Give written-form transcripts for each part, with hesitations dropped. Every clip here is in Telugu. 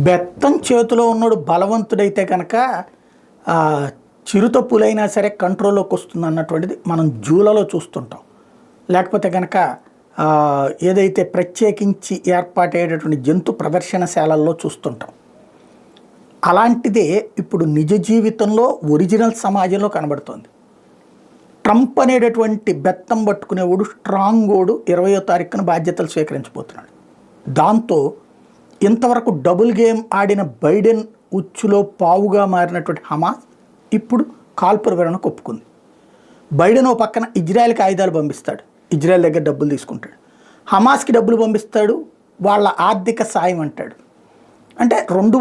బెత్తం చేతిలో ఉన్నోడు బలవంతుడైతే కనుక చిరుత పులైనా సరే కంట్రోల్లోకి వస్తుంది అన్నటువంటిది మనం జూలలో చూస్తుంటాం. లేకపోతే కనుక ఏదైతే ప్రత్యేకించి ఏర్పాటయ్యేటటువంటి జంతు ప్రదర్శనశాలల్లో చూస్తుంటాం. అలాంటిదే ఇప్పుడు నిజ జీవితంలో ఒరిజినల్ సమాజంలో కనబడుతోంది. ట్రంప్ అనేటటువంటి బెత్తం పట్టుకునేవాడు స్ట్రాంగోడు 20వ తారీఖున బాధ్యతలు స్వీకరించబోతున్నాడు. దాంతో ఇంతవరకు డబుల్ గేమ్ ఆడిన బైడెన్ ఉచ్చులో పావుగా మారినటువంటి హమాస్ ఇప్పుడు కాల్పుల విరమణకు ఒప్పుకుంది. బైడెన్ ఓ పక్కన ఇజ్రాయెల్కి ఆయుధాలు పంపిస్తాడు, ఇజ్రాయెల్ దగ్గర డబ్బులు తీసుకుంటాడు. హమాస్కి డబ్బులు పంపిస్తాడు, వాళ్ళ ఆర్థిక సాయం అంటాడు. అంటే రెండు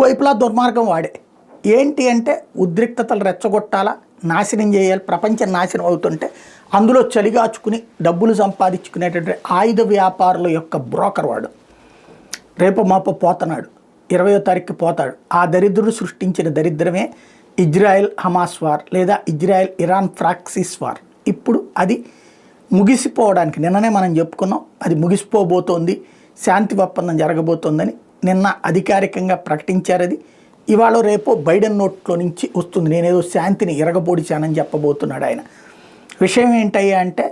వైపులా దుర్మార్గం వాడే. ఏంటి అంటే ఉద్రిక్తతలు రెచ్చగొట్టాలా, నాశనం చేయాలి, ప్రపంచం నాశనం అవుతుంటే అందులో చలిగాచుకుని డబ్బులు సంపాదించుకునేటటువంటి ఆయుధ వ్యాపారుల యొక్క బ్రోకర్ వాడు. రేపు మాపో పోతున్నాడు, 20వ తారీఖుకి పోతాడు. ఆ దరిద్రుడు సృష్టించిన దరిద్రమే ఇజ్రాయెల్ హమాస్ వార్ లేదా ఇజ్రాయెల్ ఇరాన్ ప్రాక్సిస్ వార్. ఇప్పుడు అది ముగిసిపోవడానికి నిన్ననే మనం చెప్పుకున్నాం, అది ముగిసిపోబోతోంది, శాంతి ఒప్పందం జరగబోతోందని నిన్న అధికారికంగా ప్రకటించారు. అది ఇవాళ రేపు బైడెన్ నోట్లో నుంచి వస్తుంది. నేనేదో శాంతిని ఎరగబోడిచానని చెప్పబోతున్నాడు ఆయన. విషయం ఏంటయ్యా అంటే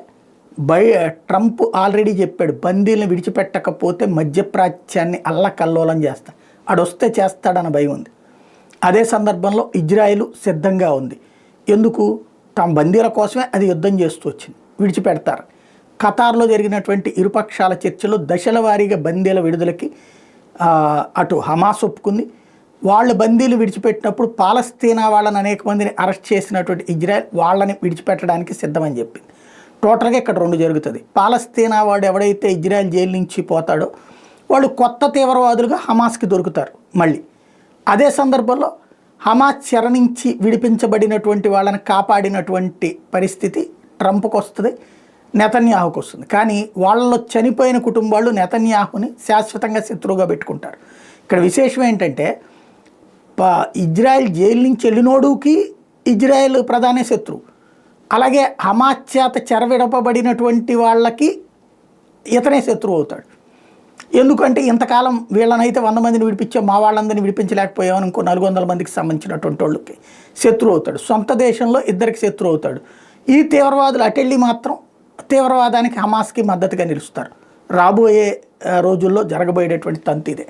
ట్రంప్ ఆల్రెడీ చెప్పాడు, బందీలను విడిచిపెట్టకపోతే మధ్యప్రాచ్యాన్ని అల్లకల్లోలం చేస్తా, ఆడొస్తే చేస్తాడన్న భయం ఉంది. అదే సందర్భంలో ఇజ్రాయెల్ సిద్ధంగా ఉంది. ఎందుకు? తమ బందీల కోసమే అది యుద్ధం చేస్తూ వచ్చింది, విడిచిపెడతారు. ఖతార్లో జరిగినటువంటి ఇరుపక్షాల చర్చలో దశల వారీగా బందీల విడుదలకి అటు హమాస్ ఒప్పుకుంది. వాళ్ళ బందీలు విడిచిపెట్టినప్పుడు పాలస్తీనా వాళ్ళని అనేక మందిని అరెస్ట్ చేసినటువంటి ఇజ్రాయెల్ వాళ్ళని విడిచిపెట్టడానికి సిద్ధమని చెప్పింది. టోటల్గా ఇక్కడ రెండు జరుగుతుంది. పాలస్తీనా వాడు ఎవడైతే ఇజ్రాయెల్ జైలు నుంచి పోతాడో వాళ్ళు కొత్త తీవ్రవాదులుగా హమాస్కి దొరుకుతారు మళ్ళీ. అదే సందర్భంలో హమాస్ చెర నుంచి విడిపించబడినటువంటి వాళ్ళని కాపాడినటువంటి పరిస్థితి ట్రంప్కి వస్తుంది, నెతన్యాహుకు వస్తుంది. కానీ వాళ్ళలో చనిపోయిన కుటుంబాలు నెతన్యాహుని శాశ్వతంగా శత్రువుగా పెట్టుకుంటారు. ఇక్కడ విశేషం ఏంటంటే ఇజ్రాయెల్ జైలు నుంచి వెళ్ళినోడుకి ఇజ్రాయెల్ ప్రధాన శత్రువు, అలాగే హమాస్ చేత చెరవిడపబడినటువంటి వాళ్ళకి ఇతనే శత్రువు అవుతాడు. ఎందుకంటే ఇంతకాలం వీళ్ళనైతే 100 మందిని విడిపించాం, మా వాళ్ళందరినీ విడిపించలేకపోయామని ఇంకో 400 మందికి సంబంధించినటువంటి వాళ్ళకి శత్రువు అవుతాడు. సొంత దేశంలో ఇద్దరికి శత్రువు అవుతాడు. ఈ తీవ్రవాదులు అటెళ్ళి మాత్రం తీవ్రవాదానికి హమాస్కి మద్దతుగా నిలుస్తారు. రాబోయే రోజుల్లో జరగబోయేటటువంటి తంతు ఇదే.